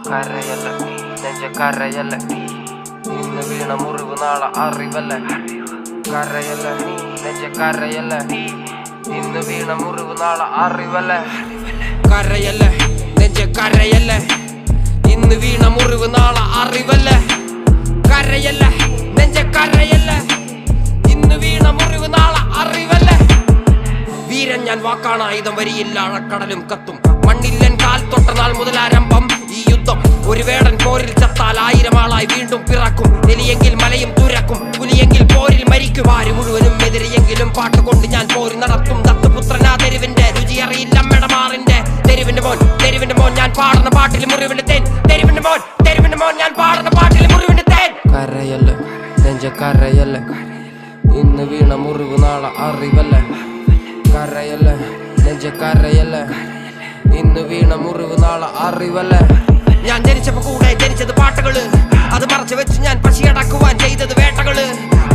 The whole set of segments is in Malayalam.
കരയല്ല നെഞ്ച കരയല്ല ഇന്ന് വീണ മുറിവ് നാളെ അറിവല്ല. കരയല്ല നെഞ്ച കരയല്ല ഇന്ന് വീണ മുറിവ് നാളെ അറിവല്ല. കരയല്ല നെഞ്ച കരയല്ല ഇന്ന് വീണ മുറിവ് നാളെ അറിവല്ല. കരയല്ല നെഞ്ച കരയല്ല ഇന്ന് വീണ മുറിവ് നാളെ അറിവല്ല. വീരൻ ഞാൻ വാക്കാണ് ആയുധം വരിയില്ല അഴക്കടലും കത്തും. മണ്ണില്ലൻ കാൽ തൊട്ട നാൾ മുതലാരംഭം ഈ യുദ്ധം. ഒരു വേടൻ പോരിൽ ചത്താൽ 1000 ആളായി വീണ്ടും പിറക്കും. എലിയെങ്കിൽ മലയും തുരക്കും, പുലിയെങ്കിൽ പോരിൽ മരിക്കും. ആര് മുഴുവനും എതിരെയെങ്കിലും പാട്ടുകൊണ്ട് ഞാൻ പോരി നടത്തും. ദത്തുപുത്രനാ തെരുവിന്റെ രുചി അറിയില്ല മെടമാറിന്റെ. തെരുവിന്റെ മോൻ ഞാൻ പാടുന്ന പാട്ടിൽ മുറിവിന്റെ തേൻ. തെരുവിന്റെ മോൻ ഞാൻ പാടുന്ന പാട്ടിൽ മുറിവിന്റെ തേൻ. കരയല്ല നെഞ്ച കരയല്ല ഇന്ന് വീണ മുറിവ് നാളെ അറിവല്ല. കരയല്ല നെഞ്ച കരയല്ല ഇന്ന് വീണ മുറിവ് നാളെ അറിവല്ല. ഞാൻ ജനിച്ചപ്പോ കൂടെ ജനിച്ചത് പാട്ടുകള്, അത് മറച്ചു വെച്ച് ഞാൻ പശിയടക്കുവാൻ ചെയ്തത് വേട്ടകള്.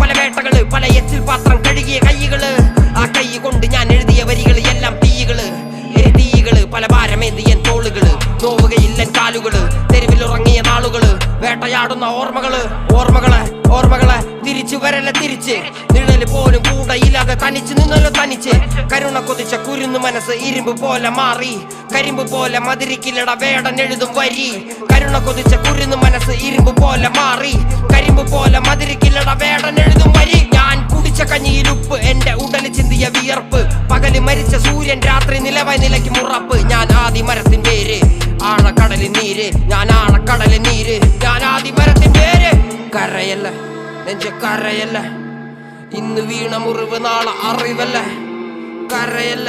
പല വേട്ടകള്, പല എച്ചിൽ പാത്രം കഴുകിയ കൈകള്. ആ കൈ കൊണ്ട് ഞാൻ എഴുതിയ വരികള് എല്ലാം തീകള്. പല ഭാരമേന്തിയൻ തോളുകള്, നോവുകയില്ലൻ കാലുകള്. തെരുവിലുറങ്ങിയ നാളുകള്, വേട്ടയാടുന്ന ഓർമ്മകളെ തിരിച്ചു വരല തിരിച്ച്. നിഴല് പോലും കൂടെ ഇല്ലാതെ തനിച്ച് നിന്നല്ലോ തനിച്ച്. കരുണ കൊതിച്ച കുരുന്നു മനസ്സ് ഇരുമ്പ് പോലെ മാറി. കരിമ്പ് പോലെ മതിരിക്കില്ലട വേടൻ എഴുതും വരി. കരുണ കൊതിച്ച കുരുന്നു മനസ്സ് ഇരുമ്പ് പോലെ മാറി. കരിമ്പ് പോലെ മതിരിക്കില്ലട വേടൻ എഴുതും വരി. ഞാൻ കുടിച്ച കഞ്ഞിയിൽ ഉപ്പ്, എന്റെ ഉടല് ചിന്തിയ വിയർപ്പ്. പകല് മരിച്ച സൂര്യൻ, രാത്രി നിലവായി നിലയ്ക്ക് മുറപ്പ്. ഞാൻ ആദി മരത്തിൻ പേര്, ആഴക്കടലിൻ നീര്. ഞാൻ ആഴക്കടലിൻ നീര്, ഞാൻ ആദി മരത്തിൻ പേര്. കരയല്ല നെഞ്ച കരയല്ല ഇന്ന് വീണ മുറിവ് നാളെ അറിവല്ല. കരയല്ല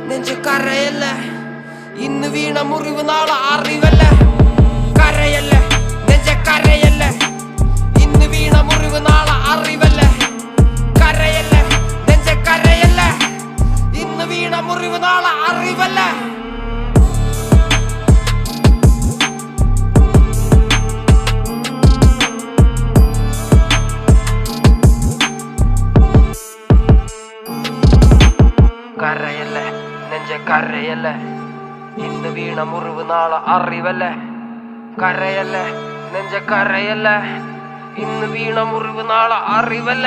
നെഞ്ച കരയല്ല ഇന്ന് വീണ മുറിവ് നാളെ അറിവല്ല. കരയല്ല നെഞ്ച കരയല്ല ഇന്ന് വീണ മുറിവ് നാളെ അറിവല്ല. കരയല്ല നെഞ്ച കരയല്ല ഇന്ന് വീണ മുറിവ് നാളെ അറിവല്ല. കരയല്ല നെഞ്ച കരയല്ല ഇന്ന് വീണ മുറിവ് നാളെ അറിവല്ല. കരയല്ല നെഞ്ച കരയല്ല ഇന്ന് വീണ മുറിവ് നാളെ അറിവല്ല.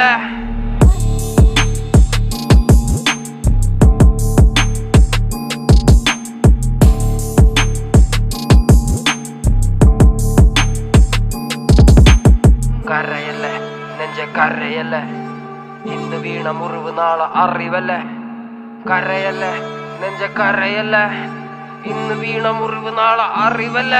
കരയല്ല നെഞ്ച കരയല്ല ഇന്ന് വീണ മുറിവ് നാളെ അറിവല്ല. കരയല്ല നെഞ്ച കരയല്ല ഇന്ന് വീണ മുറിവ് നാളെ അറിവല്ല.